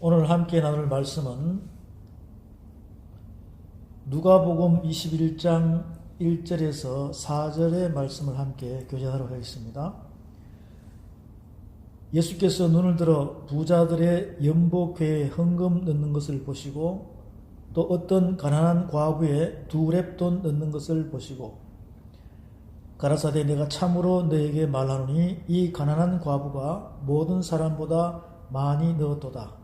오늘 함께 나눌 말씀은 누가복음 21장 1절에서 4절의 말씀을 함께 교제하도록 하겠습니다. 예수께서 눈을 들어 부자들의 연복회에 헌금 넣는 것을 보시고 또 어떤 가난한 과부의 2렙돈 넣는 것을 보시고 가라사대 내가 참으로 너에게 말하노니 이 가난한 과부가 모든 사람보다 많이 넣었도다.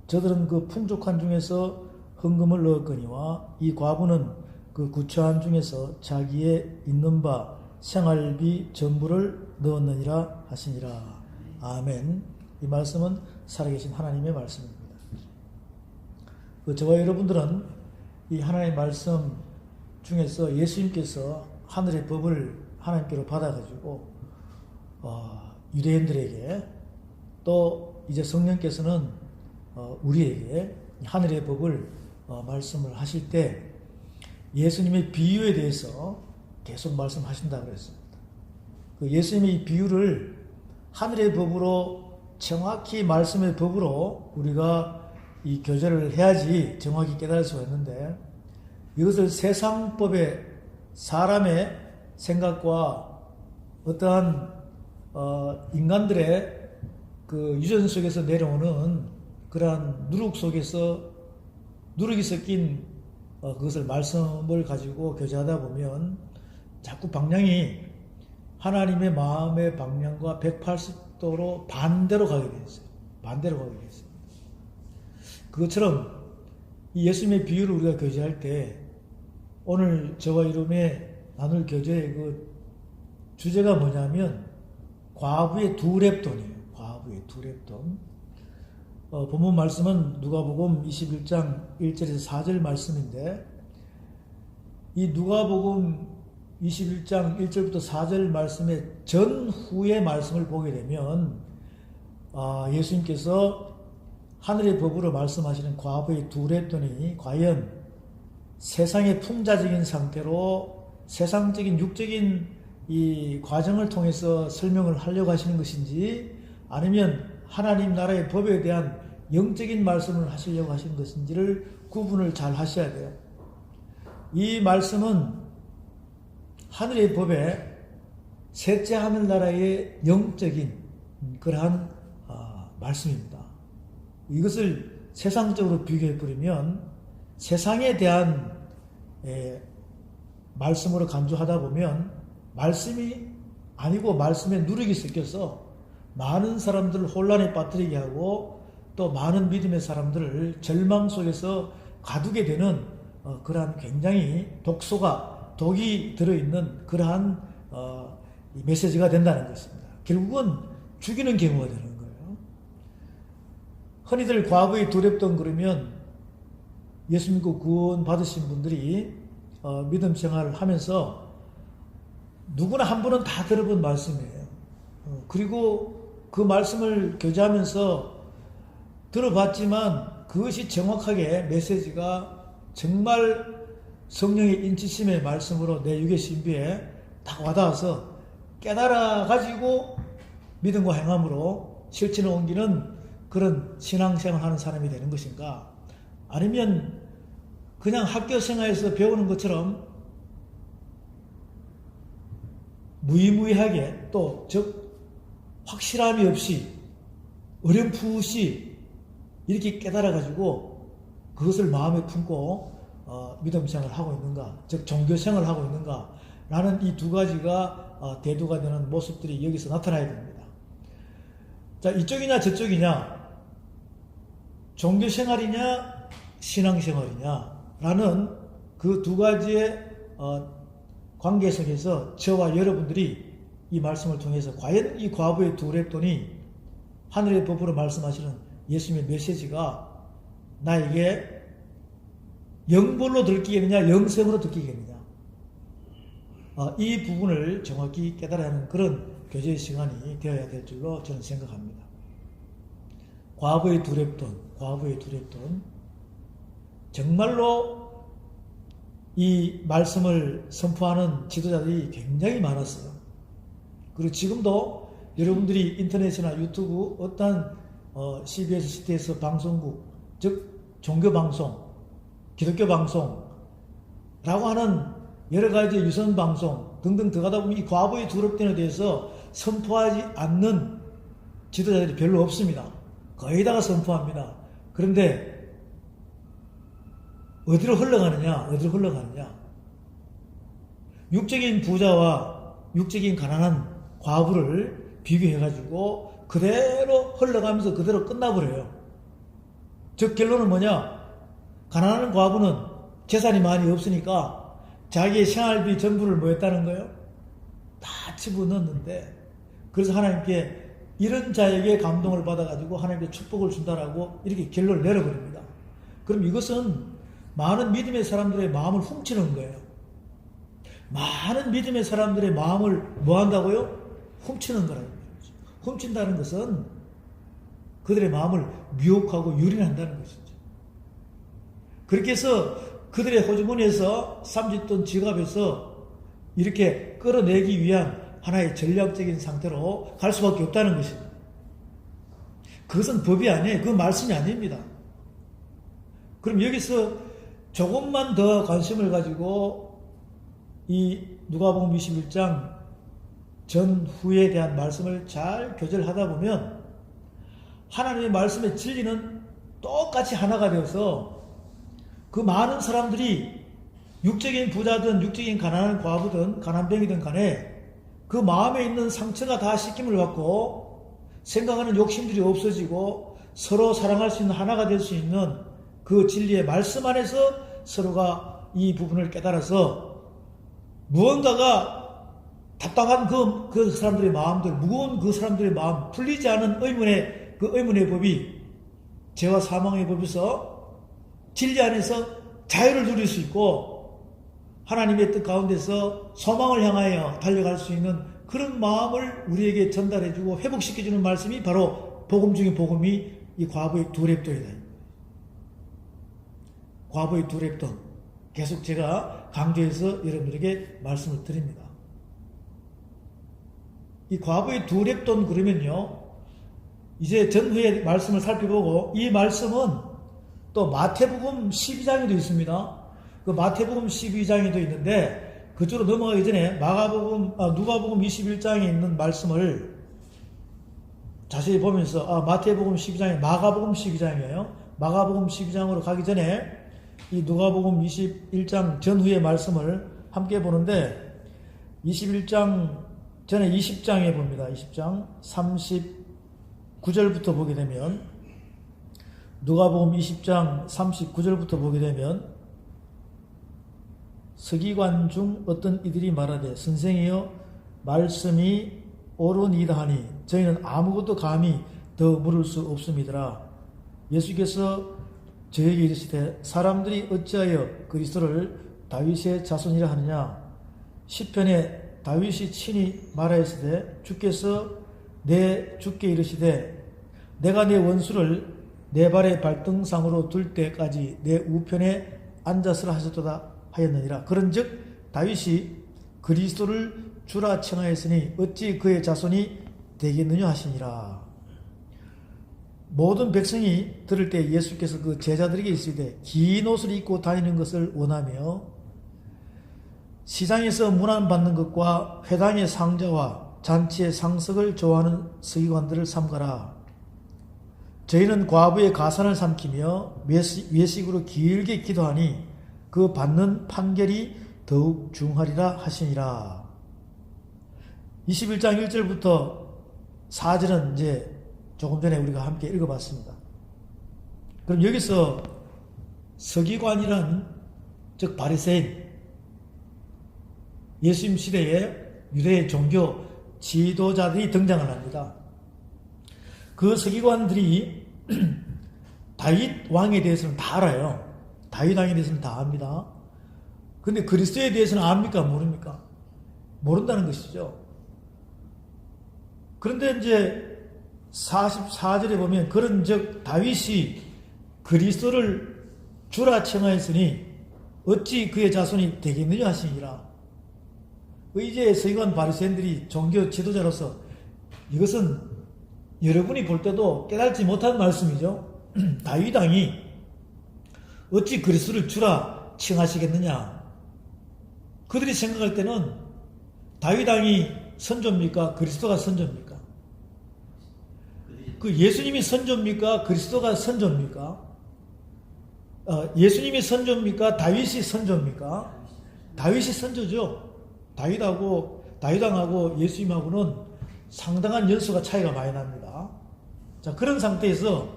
저들은 그 풍족한 중에서 헌금을 넣었거니와 이 과부는 그 구처한 중에서 자기의 있는 바 생활비 전부를 넣었느니라 하시니라. 아멘. 이 말씀은 살아계신 하나님의 말씀입니다. 저와 여러분들은 이 하나님의 말씀 중에서 예수님께서 하늘의 법을 하나님께로 받아가지고 유대인들에게 또 이제 성령께서는 우리에게 하늘의 법을 말씀을 하실 때 예수님의 비유에 대해서 계속 말씀하신다고 그랬습니다. 그 예수님의 이 비유를 하늘의 법으로 정확히 말씀의 법으로 우리가 이 교제를 해야지 정확히 깨달을 수가 있는데 이것을 세상법의 사람의 생각과 어떠한 인간들의 그 유전 속에서 내려오는 그러한 누룩이 섞인 그것을 말씀을 가지고 교제하다 보면 자꾸 방향이 하나님의 마음의 방향과 180도로 반대로 가게 되어 있어요. 반대로 가게 되어 있어요. 그것처럼 이 예수님의 비유를 우리가 교제할 때 오늘 저와 여러분의 나눌 교제의 그 주제가 뭐냐면 과부의 2렙돈이에요. 과부의 2렙돈. 본문 말씀은 누가복음 21장 1절에서 4절 말씀인데 이 누가복음 21장 1절부터 4절 말씀의 전후의 말씀을 보게 되면 예수님께서 하늘의 법으로 말씀하시는 과부의 2렙돈이 과연 세상의 풍자적인 상태로 세상적인 육적인 이 과정을 통해서 설명을 하려고 하시는 것인지 아니면 하나님 나라의 법에 대한 영적인 말씀을 하시려고 하시는 것인지를 구분을 잘 하셔야 돼요. 이 말씀은 하늘의 법에 셋째 하늘나라의 영적인 그러한 말씀입니다. 이것을 세상적으로 비교해버리면 세상에 대한 말씀으로 간주하다 보면 말씀이 아니고 말씀에 누룩이 섞여서 많은 사람들을 혼란에 빠뜨리게 하고 또 많은 믿음의 사람들을 절망 속에서 가두게 되는 그러한 굉장히 독이 들어있는 그러한 메시지가 된다는 것입니다. 결국은 죽이는 경우가 되는 거예요. 흔히들 과부의 2렙돈 그러면 예수 믿고 구원 받으신 분들이 믿음 생활을 하면서 누구나 한 번은 다 들어본 말씀이에요. 그리고 그 말씀을 교제하면서 들어봤지만 그것이 정확하게 메시지가 정말 성령의 인치심의 말씀으로 내 육의 신비에 딱 와닿아서 깨달아 가지고 믿음과 행함으로 실천을 옮기는 그런 신앙생활을 하는 사람이 되는 것인가? 아니면 그냥 학교 생활에서 배우는 것처럼 무의무의하게 또 확실함이 없이 어렴풋이 이렇게 깨달아가지고 그것을 마음에 품고 믿음 생활을 하고 있는가, 즉 종교 생활을 하고 있는가 라는 이 두 가지가 대두가 되는 모습들이 여기서 나타나야 됩니다. 자, 이쪽이냐 저쪽이냐, 종교 생활이냐 신앙생활이냐 라는 그 두 가지의 관계 속에서 저와 여러분들이 이 말씀을 통해서 과연 이 과부의 2렙돈이 하늘의 법으로 말씀하시는 예수님의 메시지가 나에게 영벌로 들키겠느냐 영생으로 들키겠느냐, 이 부분을 정확히 깨달아야 하는 그런 교제의 시간이 되어야 될 줄로 저는 생각합니다. 과부의 2렙돈 정말로 이 말씀을 선포하는 지도자들이 굉장히 많았어요. 그리고 지금도 여러분들이 인터넷이나 유튜브 어떠한 CBS, CTS 방송국, 즉 종교방송, 기독교 방송라고 하는 여러 가지 유선 방송 등등 들어가다 보면 이 과부의 두렵됨에 대해서 선포하지 않는 지도자들이 별로 없습니다. 거의 다가 선포합니다. 그런데 어디로 흘러가느냐? 육적인 부자와 육적인 가난한 과부를 비교해가지고 그대로 흘러가면서 그대로 끝나버려요. 즉 결론은 뭐냐? 가난한 과부는 재산이 많이 없으니까 자기의 생활비 전부를 뭐 했다는 거예요? 다 집어넣었는데, 그래서 하나님께 이런 자에게 감동을 받아가지고 하나님께 축복을 준다라고 이렇게 결론을 내려버립니다. 그럼 이것은 많은 믿음의 사람들의 마음을 훔치는 거예요. 많은 믿음의 사람들의 마음을 뭐 한다고요? 훔치는 거라는 거예요. 훔친다는 것은 그들의 마음을 미혹하고 유린한다는 것이죠. 그렇게 해서 그들의 호주머니에서 30돈 지갑에서 이렇게 끌어내기 위한 하나의 전략적인 상태로 갈 수밖에 없다는 것입니다. 그것은 법이 아니에요. 그건 말씀이 아닙니다. 그럼 여기서 조금만 더 관심을 가지고 이 누가복음 21장 전후에 대한 말씀을 잘 교절하다 보면 하나님의 말씀의 진리는 똑같이 하나가 되어서 그 많은 사람들이 육적인 부자든 육적인 가난한 과부든 가난병이든 간에 그 마음에 있는 상처가 다 씻김을 받고 생각하는 욕심들이 없어지고 서로 사랑할 수 있는 하나가 될 수 있는 그 진리의 말씀 안에서 서로가 이 부분을 깨달아서 무언가가 답답한 그 사람들의 마음들, 무거운 그 사람들의 마음, 풀리지 않은 의문의 법이 죄와 사망의 법에서 진리 안에서 자유를 누릴 수 있고 하나님의 뜻 가운데서 소망을 향하여 달려갈 수 있는 그런 마음을 우리에게 전달해주고 회복시켜주는 말씀이 바로 복음 중의 복음이 이 과부의 두 랩돈이다. 과부의 두 랩돈. 계속 제가 강조해서 여러분들에게 말씀을 드립니다. 이 과부의 두 랩돈 그러면요, 이제 전후의 말씀을 살펴보고 이 말씀은 또 마태복음 12장에도 있습니다. 그 마태복음 12장에도 있는데 그쪽으로 넘어가기 전에 누가복음 21장에 있는 말씀을 자세히 보면서 마태복음 12장이 마가복음 12장이에요. 마가복음 12장으로 가기 전에 이 누가복음 21장 전후의 말씀을 함께 보는데 21장 전에 20장에 봅니다. 20장 39절부터 보게 되면 누가복음 20장 39절부터 보게 되면 서기관 중 어떤 이들이 말하되 선생이여 말씀이 옳으니이다 하니 저희는 아무것도 감히 더 물을 수 없음이더라. 예수께서 저에게 이르시되 사람들이 어찌하여 그리스도를 다윗의 자손이라 하느냐. 시편에 다윗이 친히 말하였으되 주께서 내 주께 이르시되 내가 내 원수를 내 발의 발등상으로 둘 때까지 내 우편에 앉았으라 하셨도다 하였느니라. 그런즉 다윗이 그리스도를 주라 청하였으니 어찌 그의 자손이 되겠느냐 하시니라. 모든 백성이 들을 때 예수께서 그 제자들에게 이르시되 긴 옷을 입고 다니는 것을 원하며 시장에서 문안받는 것과 회당의 상자와 잔치의 상석을 좋아하는 서기관들을 삼가라. 저희는 과부의 가산을 삼키며 외식으로 길게 기도하니 그 받는 판결이 더욱 중하리라 하시니라. 21장 1절부터 4절은 이제 조금 전에 우리가 함께 읽어봤습니다. 그럼 여기서 서기관이란 즉 바리새인, 예수님 시대에 유대의 종교 지도자들이 등장을 합니다. 그 서기관들이 다윗 왕에 대해서는 다 알아요. 다윗 왕에 대해서는 다 압니다. 근데 그리스도에 대해서는 압니까? 모릅니까? 모른다는 것이죠. 그런데 이제 44절에 보면 그런즉 다윗이 그리스도를 주라 청하였으니 어찌 그의 자손이 되겠느냐 하시니라. 이제 서기관 바리새인들이 종교 지도자로서 이것은 여러분이 볼 때도 깨달지 못한 말씀이죠. 다윗 왕이 어찌 그리스도를 주라 칭하시겠느냐. 그들이 생각할 때는 다윗 왕이 선조입니까? 그리스도가 선조입니까? 그 예수님이 선조입니까? 그리스도가 선조입니까? 예수님이 선조입니까? 다윗이 선조입니까? 다윗이 선조죠. 다윗왕하고 예수님하고는 상당한 연수가 차이가 많이 납니다. 자, 그런 상태에서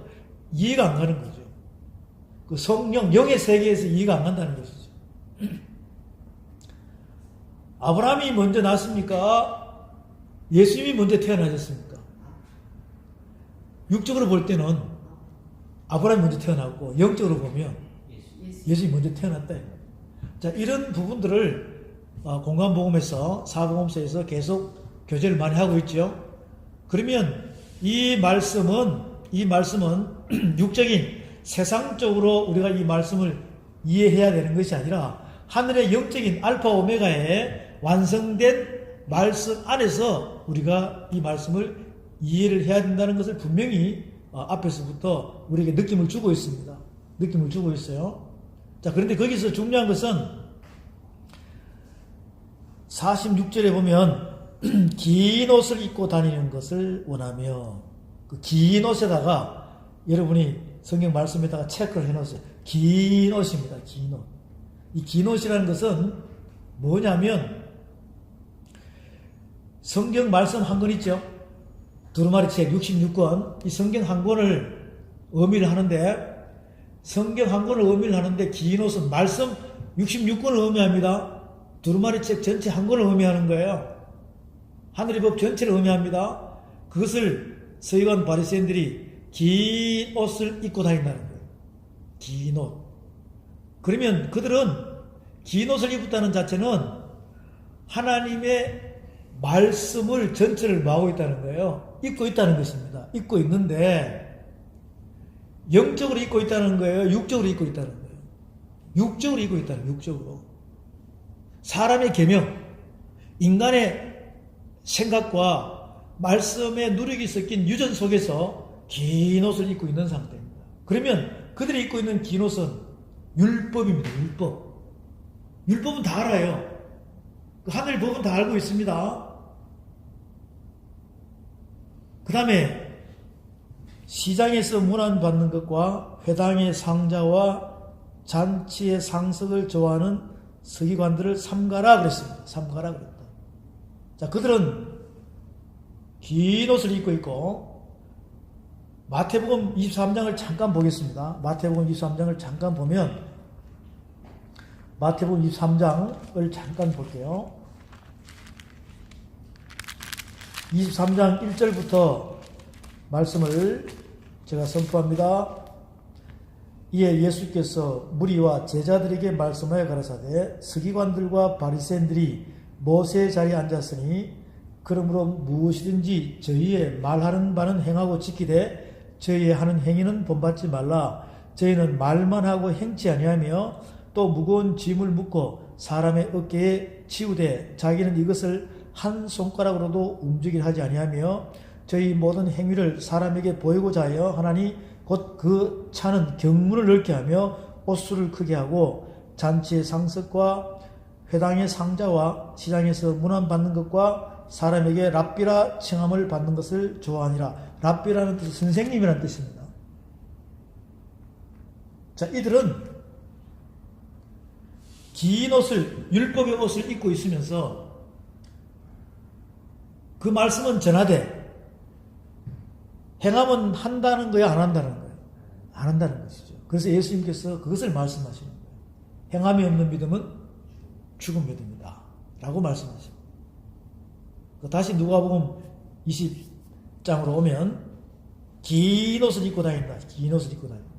이해가 안 가는 거죠. 그 성령, 영의 세계에서 이해가 안 간다는 것이죠. 아브라함이 먼저 났습니까? 예수님이 먼저 태어나셨습니까? 육적으로 볼 때는 아브라함이 먼저 태어났고, 영적으로 보면 예수님이 먼저 태어났다. 자, 이런 부분들을 공간복음에서, 사복음서에서 계속 교제를 많이 하고 있죠. 그러면 이 말씀은 육적인 세상적으로 우리가 이 말씀을 이해해야 되는 것이 아니라 하늘의 영적인 알파 오메가의 완성된 말씀 안에서 우리가 이 말씀을 이해를 해야 된다는 것을 분명히 앞에서부터 우리에게 느낌을 주고 있습니다. 느낌을 주고 있어요. 자, 그런데 거기서 중요한 것은 46절에 보면 긴 옷을 입고 다니는 것을 원하며, 그 긴 옷에다가 여러분이 성경 말씀에다가 체크를 해놓으세요. 긴 옷입니다. 긴 옷. 이 긴 옷이라는 것은 뭐냐면 성경 말씀 한 권 있죠. 두루마리 책 66권. 이 성경 한 권을 의미를 하는데, 성경 한 권을 의미를 하는데 긴 옷은 말씀 66권을 의미합니다. 두루마리 책 전체 한 권을 의미하는 거예요. 하늘의 법 전체를 의미합니다. 그것을 서기관 바리새인들이 긴 옷을 입고 다닌다는 거예요. 긴 옷. 그러면 그들은 긴 옷을 입었다는 자체는 하나님의 말씀을 전체를 마고 있다는 거예요. 입고 있다는 것입니다. 입고 있는데 영적으로 입고 있다는 거예요. 육적으로 입고 있다는 거예요. 육적으로 입고 있다는 거예요. 육적으로. 사람의 계명, 인간의 생각과 말씀의 누룩이 섞인 유전 속에서 긴 옷을 입고 있는 상태입니다. 그러면 그들이 입고 있는 긴 옷은 율법입니다. 율법. 율법은 다 알아요. 하늘 법은 다 알고 있습니다. 그 다음에 시장에서 문안받는 것과 회당의 상자와 잔치의 상석을 좋아하는 서기관들을 삼가라 그랬습니다. 삼가라 그랬다. 자, 그들은 긴 옷을 입고 있고, 마태복음 23장을 잠깐 보겠습니다. 마태복음 23장을 잠깐 보면, 마태복음 23장을 잠깐 볼게요. 23장 1절부터 말씀을 제가 선포합니다. 이에 예수께서 무리와 제자들에게 말씀하여 가라사대 서기관들과 바리새인들이 모세의 자리에 앉았으니 그러므로 무엇이든지 저희의 말하는 바는 행하고 지키되 저희의 하는 행위는 본받지 말라. 저희는 말만 하고 행치 아니하며 또 무거운 짐을 묶고 사람의 어깨에 치우되 자기는 이것을 한 손가락으로도 움직이려 하지 아니하며 저희 모든 행위를 사람에게 보이고자 하여 하나니 곧 그 차는 경문을 넓게 하며 옷수를 크게 하고 잔치의 상석과 회당의 상자와 시장에서 문안받는 것과 사람에게 랍비라 칭함을 받는 것을 좋아하니라. 랍비라는 뜻은 선생님이라는 뜻입니다. 자, 이들은 긴 옷을, 율법의 옷을 입고 있으면서 그 말씀은 전하되 행하면 한다는 거야, 안 한다는 거예요? 안 한다는 것이죠. 그래서 예수님께서 그것을 말씀하시는 거예요. 행함이 없는 믿음은 죽은 믿음이다 라고 말씀하십니다. 다시 누가복음 20장으로 오면 긴 옷을 입고 다닌다. 긴 옷을 입고 다닌다.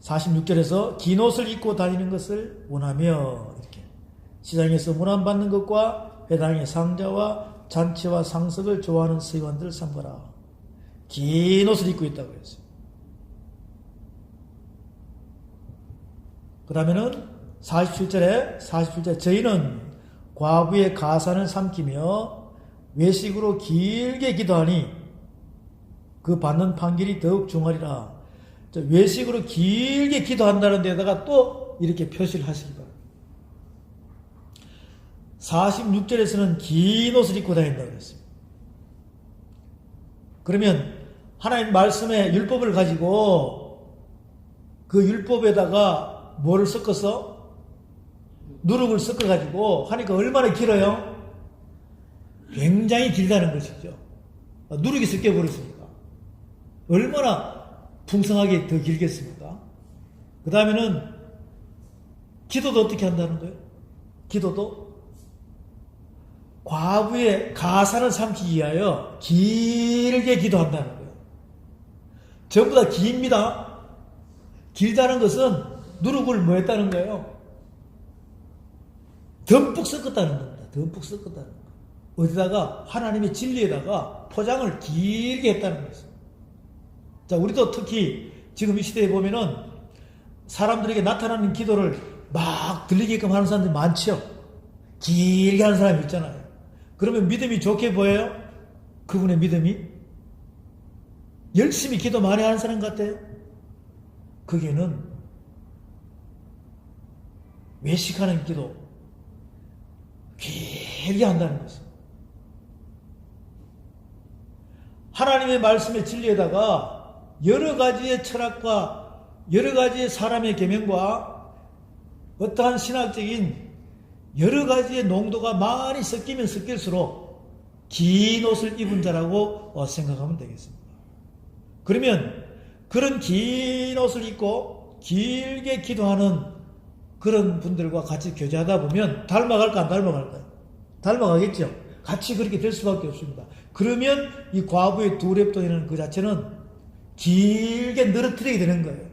46절에서 긴 옷을 입고 다니는 것을 원하며 이렇게 시장에서 문안받는 것과 회당의 상자와 잔치와 상석을 좋아하는 서기관들을 삼가라. 긴 옷을 입고 있다고 했어요. 그 다음에는 47절에 저희는 과부의 가산을 삼키며 외식으로 길게 기도하니 그 받는 판결이 더욱 중하리라. 외식으로 길게 기도한다는 데다가 또 이렇게 표시를 하시기 바랍니다. 46절에서는 긴 옷을 입고 다닌다고 했습니다. 그러면 하나님 말씀의 율법을 가지고 그 율법에다가 뭐를 섞어서? 누룩을 섞어가지고 하니까 얼마나 길어요? 굉장히 길다는 것이죠. 누룩이 섞여버렸으니까. 얼마나 풍성하게 더 길겠습니까? 그 다음에는 기도도 어떻게 한다는 거예요? 기도도 과부의 가사를 삼키기 위하여 길게 기도한다는 거예요. 전부 다 깁니다. 길다는 것은 누룩을 뭐 했다는 거예요? 듬뿍 섞었다는 겁니다. 듬뿍 섞었다는 거예요. 어디다가? 하나님의 진리에다가 포장을 길게 했다는 것이죠. 자, 우리도 특히 지금 이 시대에 보면은 사람들에게 나타나는 기도를 막 들리게끔 하는 사람들이 많죠. 길게 하는 사람이 있잖아요. 그러면 믿음이 좋게 보여요? 그분의 믿음이? 열심히 기도 많이 하는 사람 같아요? 그게는 외식하는 기도 길게 한다는 것입니다. 하나님의 말씀의 진리에다가 여러 가지의 철학과 여러 가지의 사람의 계명과 어떠한 신학적인 여러 가지의 농도가 많이 섞이면 섞일수록 긴 옷을 입은 자라고 생각하면 되겠습니다. 그러면 그런 긴 옷을 입고 길게 기도하는 그런 분들과 같이 교제하다 보면 닮아갈까 안 닮아갈까요? 닮아가겠죠. 같이 그렇게 될 수밖에 없습니다. 그러면 이 과부의 두 렙돈이라는 그 자체는 길게 늘어뜨리게 되는 거예요.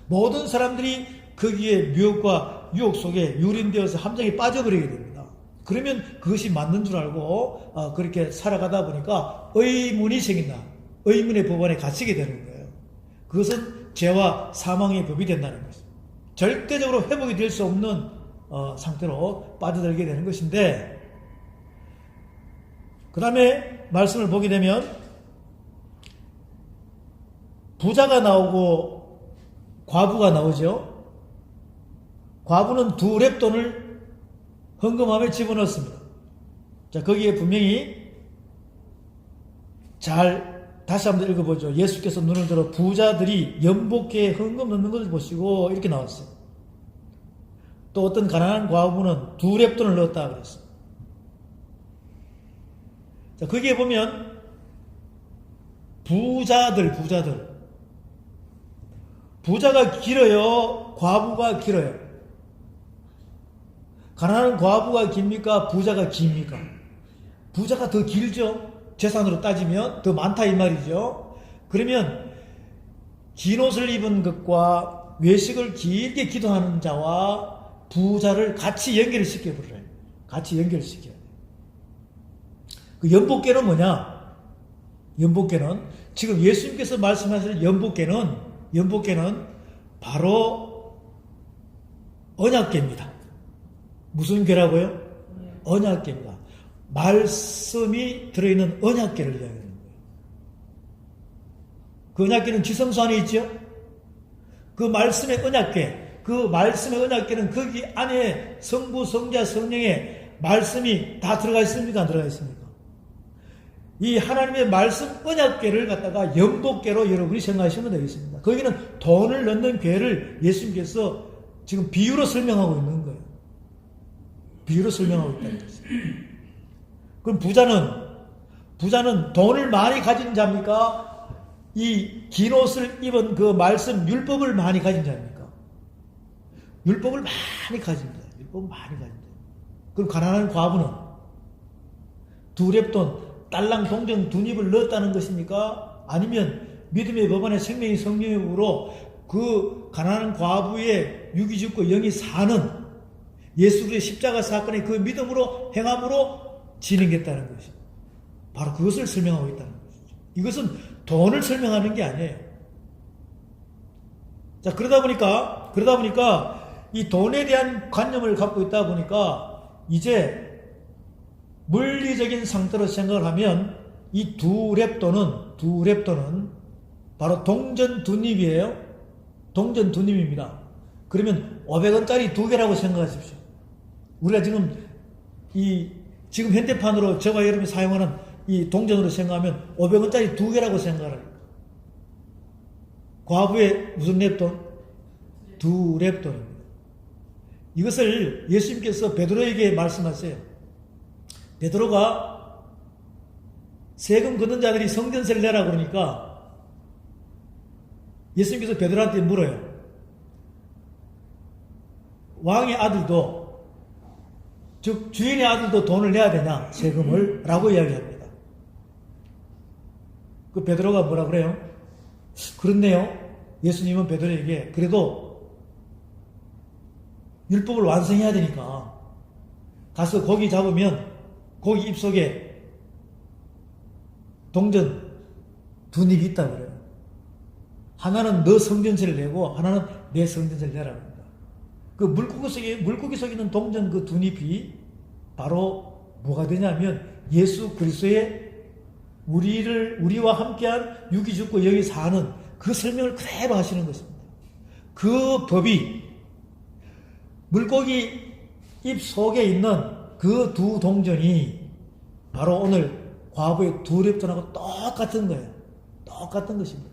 모든 사람들이 거기에 미혹과 유혹 속에 유린되어서 함정에 빠져버리게 됩니다. 그러면 그것이 맞는 줄 알고 그렇게 살아가다 보니까 의문이 생긴다. 의문의 법원에 갇히게 되는 거예요. 그것은 죄와 사망의 법이 된다는 것입니다. 절대적으로 회복이 될 수 없는 상태로 빠져들게 되는 것인데, 그 다음에 말씀을 보게 되면 부자가 나오고 과부가 나오죠. 과부는 두 렙돈을 헌금함에 집어넣습니다. 자, 거기에 분명히 다시 한번 읽어보죠. 예수께서 눈을 들어 부자들이 연복해에 헌금 넣는 것을 보시고 이렇게 나왔어요. 또 어떤 가난한 과부는 두 렙돈을 넣었다 그랬어요. 자, 거기에 보면 부자가 길어요? 과부가 길어요? 가난한 과부가 깁니까? 부자가 깁니까? 부자가 더 길죠? 재산으로 따지면 더 많다 이 말이죠. 그러면 긴 옷을 입은 것과 외식을 길게 기도하는 자와 부자를 같이 연결을 시켜버려요. 같이 연결시켜요. 그 연복계는 뭐냐? 연복계는 지금 예수님께서 말씀하시는 연복계는 바로 언약계입니다. 무슨 계라고요? 언약계입니다. 말씀이 들어있는 언약계를 이야기하는 거예요. 그 언약계는 지성소 안에 있죠? 그 말씀의 언약계는 거기 안에 성부, 성자, 성령의 말씀이 다 들어가 있습니까? 안 들어가 있습니까? 이 하나님의 말씀 언약궤를 갖다가 연복궤로 여러분이 생각하시면 되겠습니다. 거기는 돈을 넣는 궤를 예수님께서 지금 비유로 설명하고 있는 거예요. 비유로 설명하고 있다는 거죠. 그럼 부자는 돈을 많이 가진 자입니까? 이 긴 옷을 입은 그 말씀 율법을 많이 가진 자입니까? 율법을 많이 가진 자. 그럼 가난한 과부는 두 렙돈 딸랑 동전 두 입을 넣었다는 것입니까? 아니면 믿음의 법안에 생명의 성령으로 그 가난한 과부의 육이 죽고 영이 사는 예수 그리스도의 십자가 사건의 그 믿음으로 행함으로 진행했다는 것이죠. 바로 그것을 설명하고 있다는 것이죠. 이것은 돈을 설명하는 게 아니에요. 자, 그러다 보니까 이 돈에 대한 관념을 갖고 있다 보니까 이제 물리적인 상태로 생각을 하면 이 두 랩도는 바로 동전 두 닙이에요. 동전 두 닙입니다. 그러면 500원짜리 두 개라고 생각하십시오. 우리가 지금 현대판으로 저와 여러분이 사용하는 이 동전으로 생각하면 500원짜리 두 개라고 생각을 합니다. 과부의 무슨 랩돈? 두 랩돈입니다. 이것을 예수님께서 베드로에게 말씀하세요. 베드로가 세금 걷는 자들이 성전세를 내라 그러니까 예수님께서 베드로한테 물어요. 왕의 아들도, 즉 주인의 아들도 돈을 내야 되냐, 세금을? 라고 이야기합니다. 그 베드로가 뭐라 그래요? 그렇네요. 예수님은 베드로에게 그래도 율법을 완성해야 되니까 가서 고기 잡으면 고기 입속에 동전 두 닙이 있다고 그래요. 하나는 너 성전세를 내고 하나는 내 성전세를 내라고 합니다. 그 물고기 속에 있는 동전 그 두 닙이 바로 뭐가 되냐면 예수 그리스도의 우리와 함께한 육이 죽고 여기 사는 그 설명을 그대로 하시는 것입니다. 그 법이 물고기 입 속에 있는 그 두 동전이 바로 오늘 과부의 두 랩돈하고 똑같은 거예요. 똑같은 것입니다.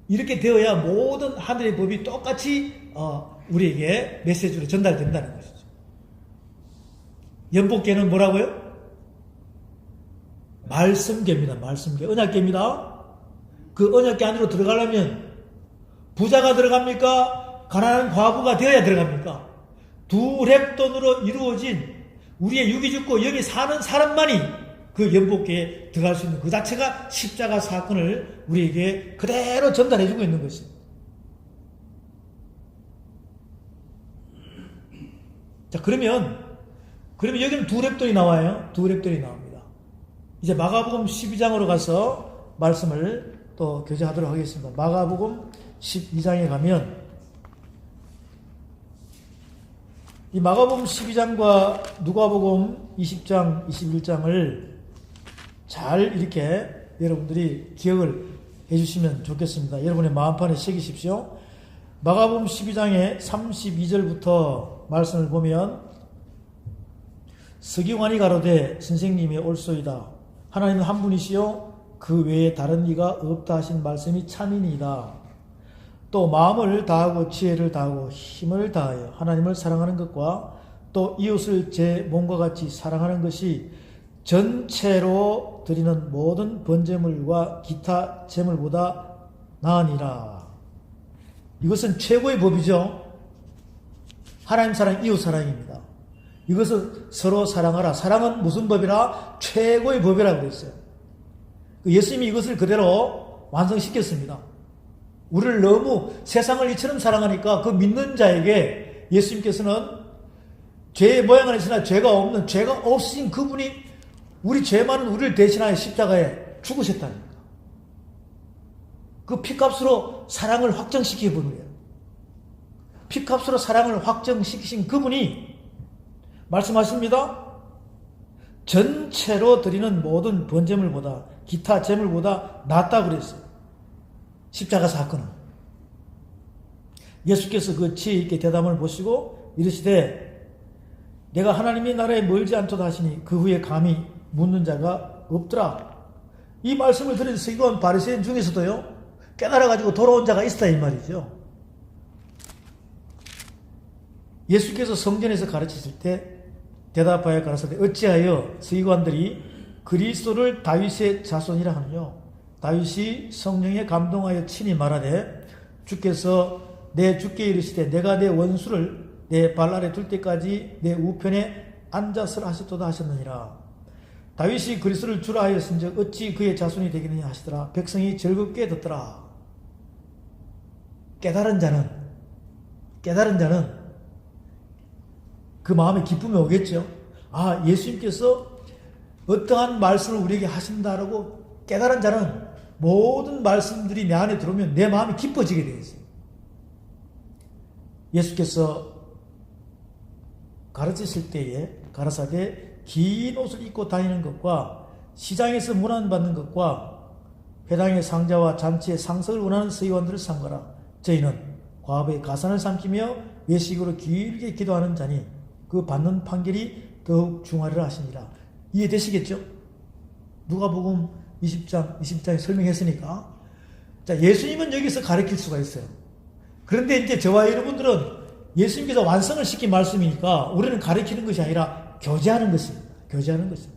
이렇게 되어야 모든 하늘의 법이 똑같이 우리에게 메시지로 전달된다는 것이죠. 연복계는 뭐라고요? 말씀계입니다. 말씀계. 언약계입니다. 그 언약계 안으로 들어가려면 부자가 들어갑니까? 가난한 과부가 되어야 들어갑니까? 두 랩돈으로 이루어진 우리의 육이 죽고 여기 사는 사람만이 그 연복계에 들어갈 수 있는 그 자체가 십자가 사건을 우리에게 그대로 전달해주고 있는 것입니다. 자, 그러면 여기는 두 랩돈이 나와요. 두 랩돈이 나옵니다. 이제 마가복음 12장으로 가서 말씀을 또 교제하도록 하겠습니다. 마가복음 12장에 가면 이 마가복음 12장과 누가복음 20장, 21장을 잘 이렇게 여러분들이 기억을 해주시면 좋겠습니다. 여러분의 마음판에 새기십시오. 마가복음 12장의 32절부터 말씀을 보면 서기관이 가로되 선생님이 옳소이다. 하나님은 한 분이시요 그 외에 다른 이가 없다 하신 말씀이 참이니이다. 또 마음을 다하고 지혜를 다하고 힘을 다하여 하나님을 사랑하는 것과 또 이웃을 제 몸과 같이 사랑하는 것이 전체로 드리는 모든 번제물과 기타 제물보다 나으니라. 이것은 최고의 법이죠. 하나님 사랑, 이웃 사랑입니다. 이것은 서로 사랑하라. 사랑은 무슨 법이라? 최고의 법이라고 그랬어요. 예수님이 이것을 그대로 완성시켰습니다. 우리를 너무 세상을 이처럼 사랑하니까 그 믿는 자에게 예수님께서는 죄의 모양 안에 있으나 죄가 없으신 그분이 우리 죄 많은 우리를 대신하여 십자가에 죽으셨다니까. 그 피값으로 사랑을 확정시켜 본 거예요. 피값으로 사랑을 확정시키신 그분이 말씀하십니다. 전체로 드리는 모든 번제물보다 기타 제물보다 낫다고 그랬어요. 십자가 사건은. 예수께서 그 지혜 있게 대담을 보시고 이르시되 내가 하나님의 나라에 멀지 않도다 하시니 그 후에 감히 묻는 자가 없더라. 이 말씀을 들은 서기관 바리새인 중에서도요 깨달아가지고 돌아온 자가 있었다 이 말이죠. 예수께서 성전에서 가르치실 때 대답하여 가라사대 어찌하여 서기관들이 그리스도를 다윗의 자손이라 하느뇨. 다윗이 성령에 감동하여 친히 말하되 주께서 내 주께 이르시되 내가 내 원수를 내 발 아래 둘 때까지 내 우편에 앉았으라 하셨도다 하셨느니라. 다윗이 그리스도를 주라 하였은즉 어찌 그의 자손이 되겠느냐 하시더라. 백성이 즐겁게 듣더라. 깨달은 자는 그 마음에 기쁨이 오겠죠. 아, 예수님께서 어떠한 말씀을 우리에게 하신다라고 깨달은 자는 모든 말씀들이 내 안에 들어오면 내 마음이 기뻐지게 되어 있어요. 예수께서 가르치실 때에 가라사대 긴 옷을 입고 다니는 것과 시장에서 문안받는 것과 회당의 상자와 잔치의 상석을 원하는 서기관들을 삼가라. 저희는 과부의 가산을 삼키며 외식으로 길게 기도하는 자니 그 받는 판결이 더욱 중하리라 하시니라. 이해되시겠죠? 누가복음 20장에 설명했으니까. 자, 예수님은 여기서 가르칠 수가 있어요. 그런데 이제 저와 여러분들은 예수님께서 완성을 시킨 말씀이니까 우리는 가르치는 것이 아니라 교제하는 것입니다. 교제하는 것입니다.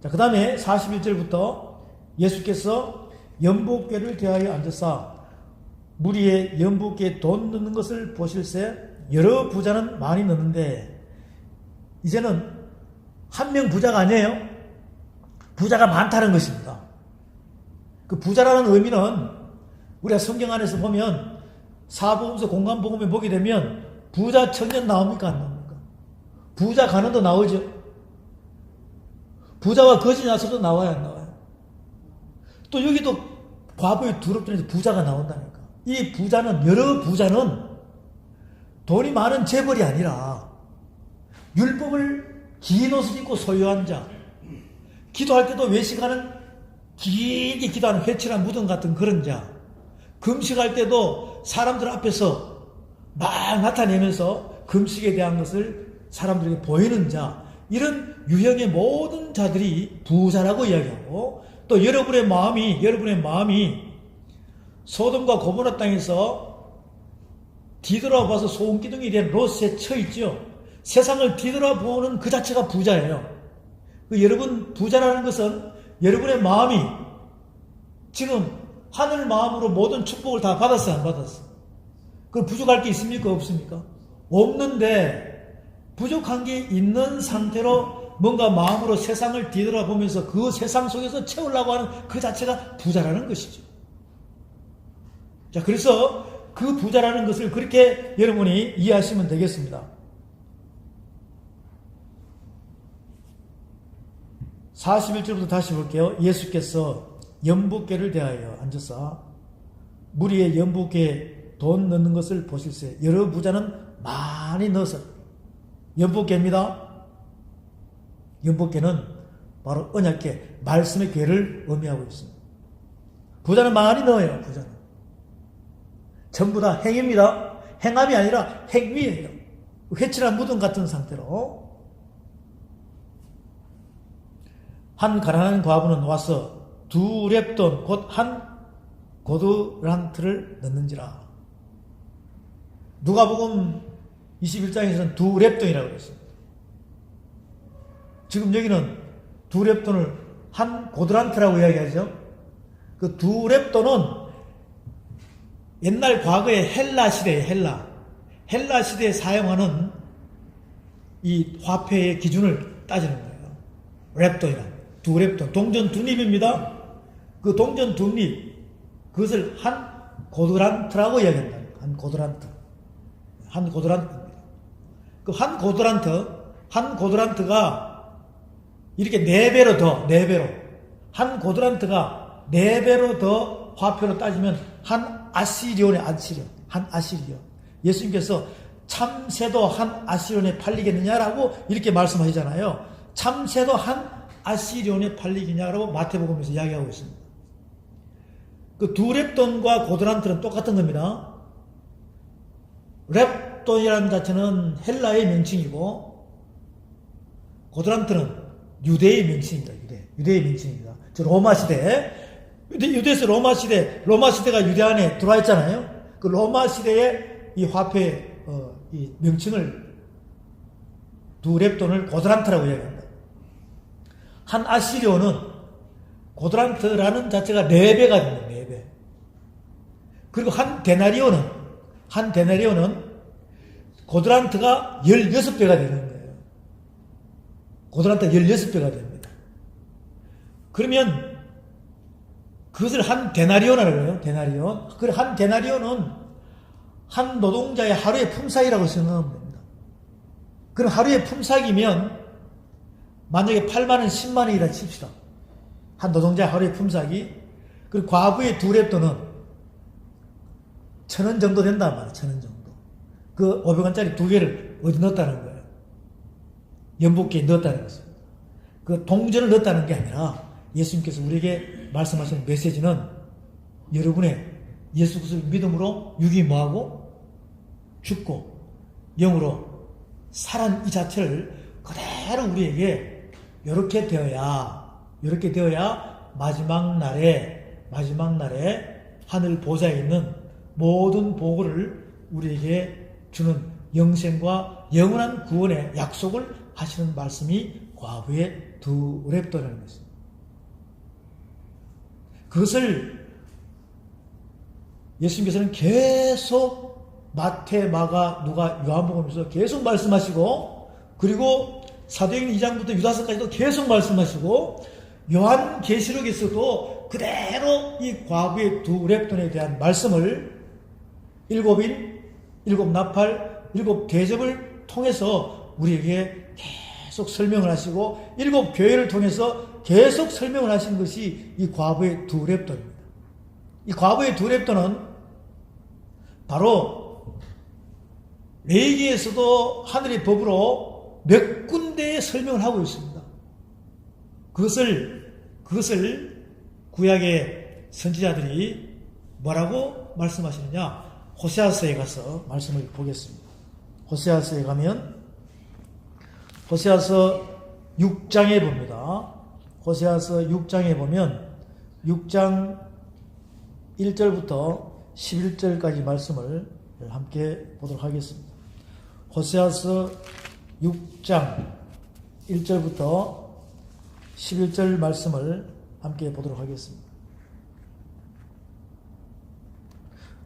자, 그 다음에 41절부터 예수께서 연복궤를 대하여 앉으사 무리의 연복궤에 돈 넣는 것을 보실새 여러 부자는 많이 넣는데, 이제는 한 명 부자가 아니에요. 부자가 많다는 것입니다. 그 부자라는 의미는 우리가 성경 안에서 보면 사복음서 공간복음에 보게 되면 부자 청년 나옵니까 안 나옵니까? 부자 가난도 나오죠. 부자와 거지 나서도 나와요 안 나와요? 또 여기도 과부의 두렵전에서 부자가 나온다니까. 이 부자는, 여러 부자는 돈이 많은 재벌이 아니라 율법을 긴 옷을 입고 소유한 자, 기도할 때도 외식하는 길게 기도하는 회칠한 무덤 같은 그런 자, 금식할 때도 사람들 앞에서 막 나타내면서 금식에 대한 것을 사람들에게 보이는 자, 이런 유형의 모든 자들이 부자라고 이야기하고, 또 여러분의 마음이 소돔과 고모라 땅에서 뒤돌아봐서 소음기둥이 된 롯에 처있죠. 세상을 뒤돌아보는 그 자체가 부자예요. 여러분, 부자라는 것은 여러분의 마음이 지금 하늘 마음으로 모든 축복을 다 받았어요, 안 받았어요? 그럼 부족할 게 있습니까, 없습니까? 없는데 부족한 게 있는 상태로 뭔가 마음으로 세상을 뒤돌아보면서 그 세상 속에서 채우려고 하는 그 자체가 부자라는 것이죠. 자, 그래서 그 부자라는 것을 그렇게 여러분이 이해하시면 되겠습니다. 41절부터 다시 볼게요. 예수께서 연복궤를 대하여 앉으사 무리의 연복궤에 돈 넣는 것을 보실세 여러 부자는 많이 넣어서, 연복궤입니다. 연복궤는 바로 언약궤, 말씀의 궤를 의미하고 있습니다. 부자는 많이 넣어요. 부자는 전부 다 행입니다. 행함이 아니라 행위예요. 회칠한 무덤 같은 상태로. 한 가난한 과부는 와서 두 렙돈 곧 한 고드란트를 넣는지라. 누가복음 21장에서는 두 렙돈이라고 그랬습니다. 지금 여기는 두 렙돈을 한 고드란트라고 이야기하죠. 그 두 렙돈은 옛날 과거의 헬라 시대에 헬라 시대에 사용하는 이 화폐의 기준을 따지는 거예요. 렙돈이라. 두 렙돈. 동전 두 립입니다. 그 동전 두 립, 그것을 한 고드란트라고 이야기한다. 한 고드란트. 한 고드란트입니다. 그 한 고드란트가 이렇게 4배로 더, 4배로. 한 고드란트가 4배로 더 화폐로 따지면 한 아시리온의 한 아시리온. 예수님께서 참새도 한 아시리온에 팔리겠느냐라고 이렇게 말씀하시잖아요. 참새도 한 아시리온에 팔리겠냐라고 마태복음에서 이야기하고 있습니다. 그 두 렙돈과 고드란트는 똑같은 겁니다. 렙돈이라는 자체는 헬라의 명칭이고 고드란트는 유대의 명칭입니다. 유대의 명칭입니다. 저 로마 시대, 유대에서 로마 시대가 유대 안에 들어와 있잖아요. 그 로마 시대의 이 화폐 이 명칭을 두 렙돈을 고드란트라고 이야기합니다. 한 아시리온은 고드란트라는 자체가 4배가 됩니다. 4배. 그리고 한 데나리온은 고드란트가 16배가 되는 거예요. 고드란트가 16배가 됩니다. 그러면 그것을 한 데나리온이라고 해요. 데나리온. 그리고 한 데나리온은 한 노동자의 하루의 품삯이라고 생각하면 됩니다. 그럼 하루의 품삯이면 만약에 8만원, 10만원이라 칩시다. 한 노동자의 하루의 품삯이. 그리고 과부의 두 렙돈은 1,000원 정도 된단 말이에요. 1,000원 정도. 그 500원짜리 두 개를 어디 넣었다는 거예요. 연복기에 넣었다는 것입니다. 그 동전을 넣었다는 게 아니라 예수님께서 우리에게 말씀하시는 메시지는 여러분의 예수 그리스도를 믿음으로 육이 뭐하고 죽고 영으로 살은 이 자체를 그대로 우리에게 이렇게 되어야 마지막 날에 하늘 보좌에 있는 모든 보고를 우리에게 주는 영생과 영원한 구원의 약속을 하시는 말씀이 과부의 두 랩도라는 것입니다. 그것을 예수님께서는 계속 마태, 마가, 누가, 요한복음에서 계속 말씀하시고, 그리고 사도행전 2장부터 유다서까지도 계속 말씀하시고, 요한계시록에서도 그대로 이 과부의 두 랩돈에 대한 말씀을 일곱인, 일곱 나팔, 일곱 대접을 통해서 우리에게 계속 설명을 하시고, 일곱 교회를 통해서 계속 설명을 하신 것이 이 과부의 두 랩돈입니다. 이 과부의 두 랩돈은 바로 레위기에서도 하늘의 법으로 몇 군데에 설명을 하고 있습니다. 그것을 구약의 선지자들이 뭐라고 말씀하시느냐? 호세아서에 가서 말씀을 보겠습니다. 호세아서에 가면 호세아서 6장에 봅니다. 호세아서 6장에 보면 6장 1절부터 11절까지 말씀을 함께 보도록 하겠습니다. 호세아서 6장 1절부터 11절 말씀을 함께 보도록 하겠습니다.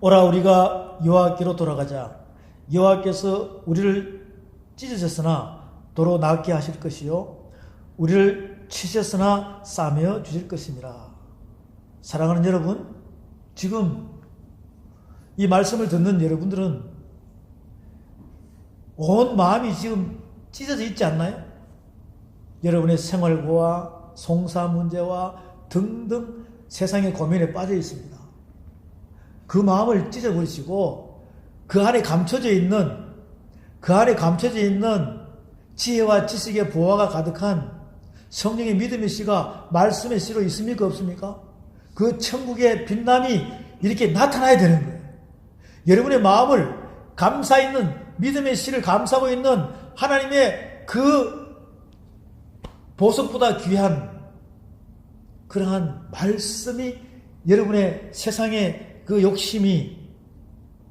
오라 우리가 여호와께로 돌아가자. 여호와께서 우리를 찢으셨으나 도로 낫게 하실 것이요 우리를 치셨으나 싸매어 주실 것입니다. 사랑하는 여러분, 지금 이 말씀을 듣는 여러분들은 온 마음이 지금 찢어져 있지 않나요? 여러분의 생활고와 송사 문제와 등등 세상의 고민에 빠져 있습니다. 그 마음을 찢어버리시고 그 안에 감춰져 있는 지혜와 지식의 보화가 가득한 성령의 믿음의 씨가 말씀의 씨로 있습니까? 없습니까? 그 천국의 빛남이 이렇게 나타나야 되는 거예요. 여러분의 마음을 감싸 있는 믿음의 씨를 감싸고 있는 하나님의 그 보석보다 귀한 그러한 말씀이 여러분의 세상의 그 욕심이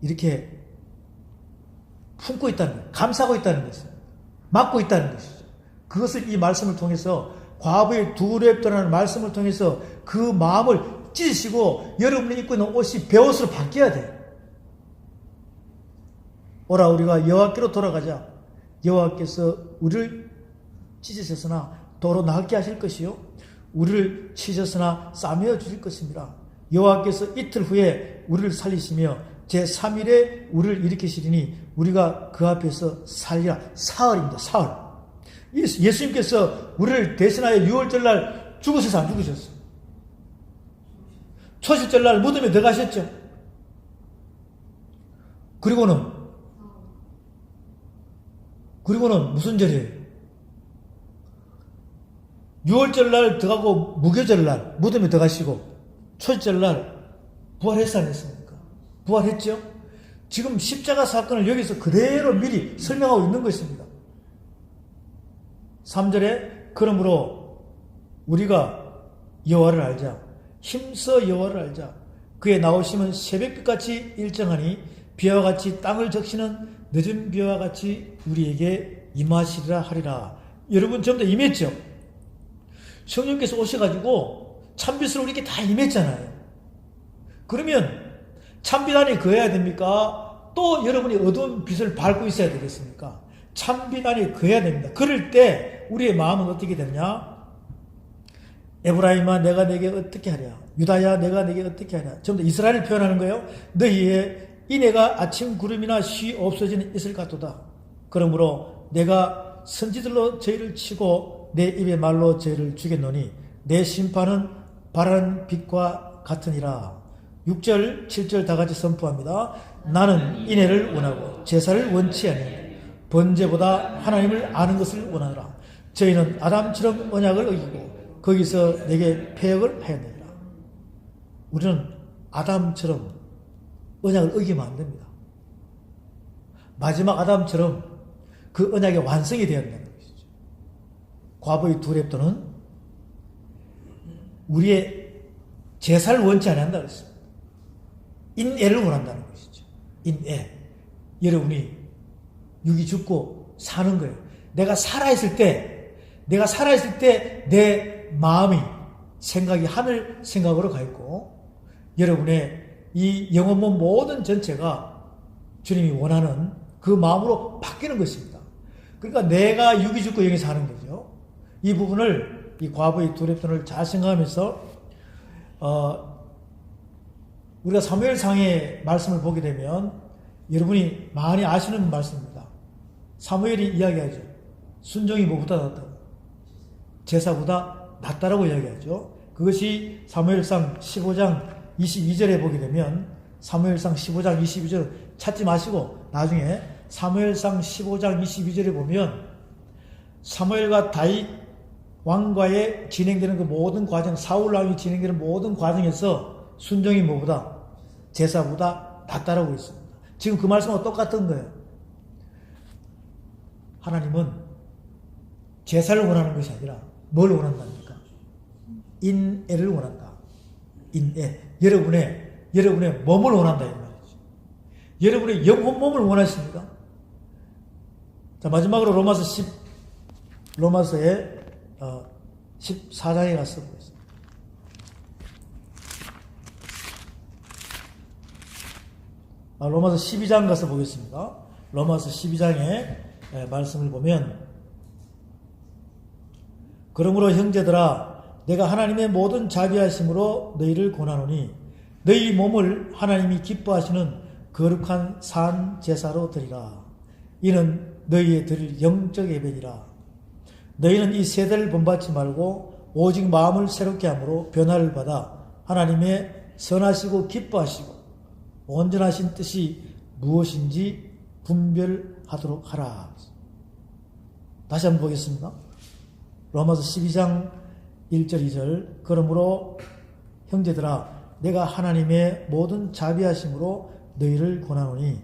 이렇게 품고 있다는 거예요. 감싸고 있다는 것이죠. 막고 있다는 것이죠. 그것을 이 말씀을 통해서 과부의 두 랩도라는 말씀을 통해서 그 마음을 찢으시고 여러분이 입고 있는 옷이 베옷으로 바뀌어야 돼요. 오라 우리가 여호와께로 돌아가자. 여호와께서 우리를 찢으셨으나 도로 낫게 하실 것이요 우리를 치셨으나 싸매어 주실 것입니다. 여호와께서 이틀 후에 우리를 살리시며 제3일에 우리를 일으키시리니 우리가 그 앞에서 살리라. 사흘입니다. 사흘. 예수님께서 우리를 대신하여 6월절날 죽으셔서 안 죽으셨어요? 초실절날 무덤에 들어가셨죠? 그리고는 무슨 절이에요? 6월절날 들어가고 무교절날 무덤에 들어가시고 초실절날 부활했어 안 했습니까? 부활했죠? 지금 십자가 사건을 여기서 그대로 미리 설명하고 있는 것입니다. 3절에 그러므로 우리가 여호와를 알자. 힘써 여호와를 알자. 그의 나오심은 새벽빛같이 일정하니 비와 같이 땅을 적시는 늦은 비와 같이 우리에게 임하시리라 하리라. 여러분 전부 다 임했죠? 성령께서 오셔가지고 찬빛으로 우리에게 다 임했잖아요. 그러면 찬빛 안에 거해야 됩니까? 또 여러분이 어두운 빛을 밟고 있어야 되겠습니까? 찬빛 안에 거해야 됩니다. 그럴 때 우리의 마음은 어떻게 되냐? 에브라임아 내가 내게 어떻게 하랴? 유다야 내가 내게 어떻게 하랴? 전부 다 이스라엘을 표현하는 거예요. 너희의 이내가 아침 구름이나 쉬 없어지는 이슬 같도다. 그러므로 내가 선지들로 저희를 치고 내 입의 말로 저희를 죽였노니 내 심판은 바라는 빛과 같으니라. 6절 7절 다 같이 선포합니다. 나는 인애를 원하고 제사를 원치 아니하니 번제보다 하나님을 아는 것을 원하노라. 저희는 아담처럼 언약을 어기고 거기서 내게 패역을 하였느니라. 우리는 아담처럼 언약을 어기면 안 됩니다. 마지막 아담처럼 그 언약의 완성이 되었다는 것이죠. 과부의 두 랩도는 우리의 제사를 원치 않는다 그랬습니다. 인애를 원한다는 것이죠. 인애. 여러분이 육이 죽고 사는 거예요. 내가 살아있을 때 내 마음이 생각이 하늘 생각으로 가 있고 여러분의 이 영혼몸 모든 전체가 주님이 원하는 그 마음으로 바뀌는 것입니다. 그러니까 내가 육이 죽고 영이 사는 거죠. 이 부분을 이 과부의 두 랩돈을 잘 생각하면서 우리가 사무엘상의 말씀을 보게 되면 여러분이 많이 아시는 말씀입니다. 사무엘이 이야기하죠. 순종이 뭐보다 낫다고? 제사보다 낫다라고 이야기하죠. 그것이 사무엘상 15장 22절에 보게 되면 사무엘상 15장 22절 찾지 마시고 나중에 사무엘상 15장 22절에 보면 사무엘과 다윗 왕과의 진행되는 그 모든 과정, 사울 왕이 진행되는 모든 과정에서 순종이 뭐보다? 제사보다 낫다라고 있습니다. 지금 그 말씀과 똑같은 거예요. 하나님은 제사를 원하는 것이 아니라 뭘 원한답니까? 인애를 원한다. 인애. 여러분의 몸을 원한다 이 말이죠. 여러분의 영혼 몸을 원하십니까? 자, 마지막으로 로마서의 14장에 가서 보겠습니다. 로마서 12장 가서 보겠습니다. 로마서 12장의 말씀을 보면 그러므로 형제들아 내가 하나님의 모든 자비하심으로 너희를 권하노니 너희 몸을 하나님이 기뻐하시는 거룩한 산 제사로 드리라. 이는 너희의 드릴 영적 예배니라. 너희는 이 세대를 본받지 말고 오직 마음을 새롭게 함으로 변화를 받아 하나님의 선하시고 기뻐하시고 온전하신 뜻이 무엇인지 분별하도록 하라. 다시 한번 보겠습니다. 로마서 12장 1절 2절 그러므로 형제들아 내가 하나님의 모든 자비하심으로 너희를 권하노니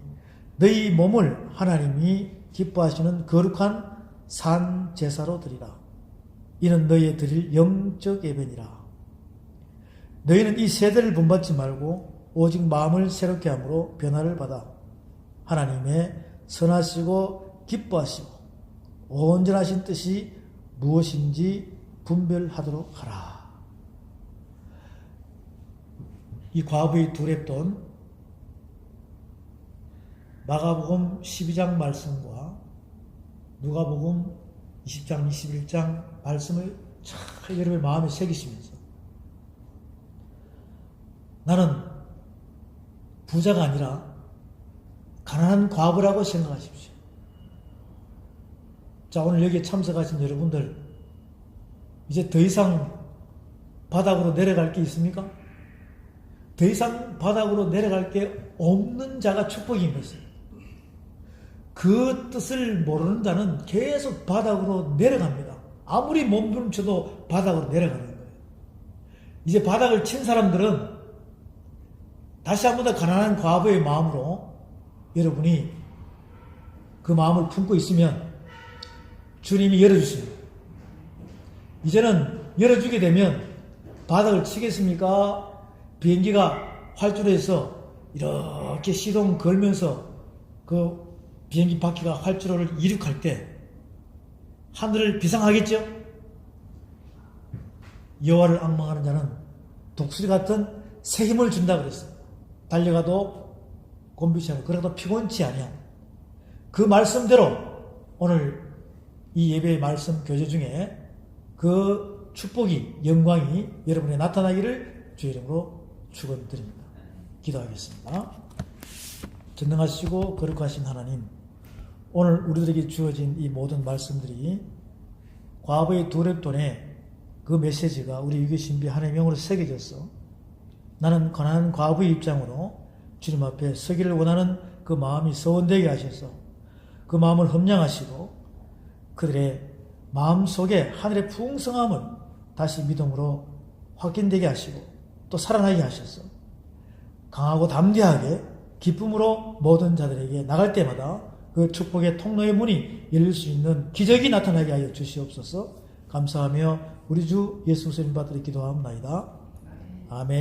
너희 몸을 하나님이 기뻐하시는 거룩한 산 제사로 드리라. 이는 너희의 드릴 영적 예배니라. 너희는 이 세대를 본받지 말고 오직 마음을 새롭게 함으로 변화를 받아 하나님의 선하시고 기뻐하시고 온전하신 뜻이 무엇인지 분별하도록 하라. 이 과부의 두 랩돈 마가복음 12장 말씀과 누가복음 20장 21장 말씀을 잘 여러분의 마음에 새기시면서 나는 부자가 아니라 가난한 과부라고 생각하십시오. 자, 오늘 여기에 참석하신 여러분들 이제 더 이상 바닥으로 내려갈 게 있습니까? 더 이상 바닥으로 내려갈 게 없는 자가 축복인 것입니다. 그 뜻을 모르는 자는 계속 바닥으로 내려갑니다. 아무리 몸부림쳐도 바닥으로 내려가는 거예요. 이제 바닥을 친 사람들은 다시 한 번 더 가난한 과부의 마음으로 여러분이 그 마음을 품고 있으면 주님이 열어주십니다. 이제는 열어주게 되면 바닥을 치겠습니까? 비행기가 활주로에서 이렇게 시동 걸면서 그 비행기 바퀴가 활주로를 이륙할 때 하늘을 비상하겠죠? 여호와를 앙망하는 자는 독수리 같은 새 힘을 준다 그랬어요. 달려가도 곤비치 않고 그러도 피곤치 아니야. 그 말씀대로 오늘 이 예배의 말씀 교제 중에 그 축복이 영광이 여러분에 나타나기를 주의 이름으로 축원드립니다. 기도하겠습니다. 전능하시고 거룩하신 하나님, 오늘 우리들에게 주어진 이 모든 말씀들이 과거의 두 랩돈의 그 메시지가 우리 유교 신비 하나님의 영으로 새겨졌어. 나는 가난한 과부의 입장으로 주님 앞에 서기를 원하는 그 마음이 서원되게 하셔서 그 마음을 험량하시고 그들의 마음속에 하늘의 풍성함을 다시 믿음으로 확인되게 하시고 또 살아나게 하셔서 강하고 담대하게 기쁨으로 모든 자들에게 나갈 때마다 그 축복의 통로의 문이 열릴 수 있는 기적이 나타나게 하여 주시옵소서. 감사하며 우리 주 예수 그리스도님 받들어 기도하옵나이다. 아멘.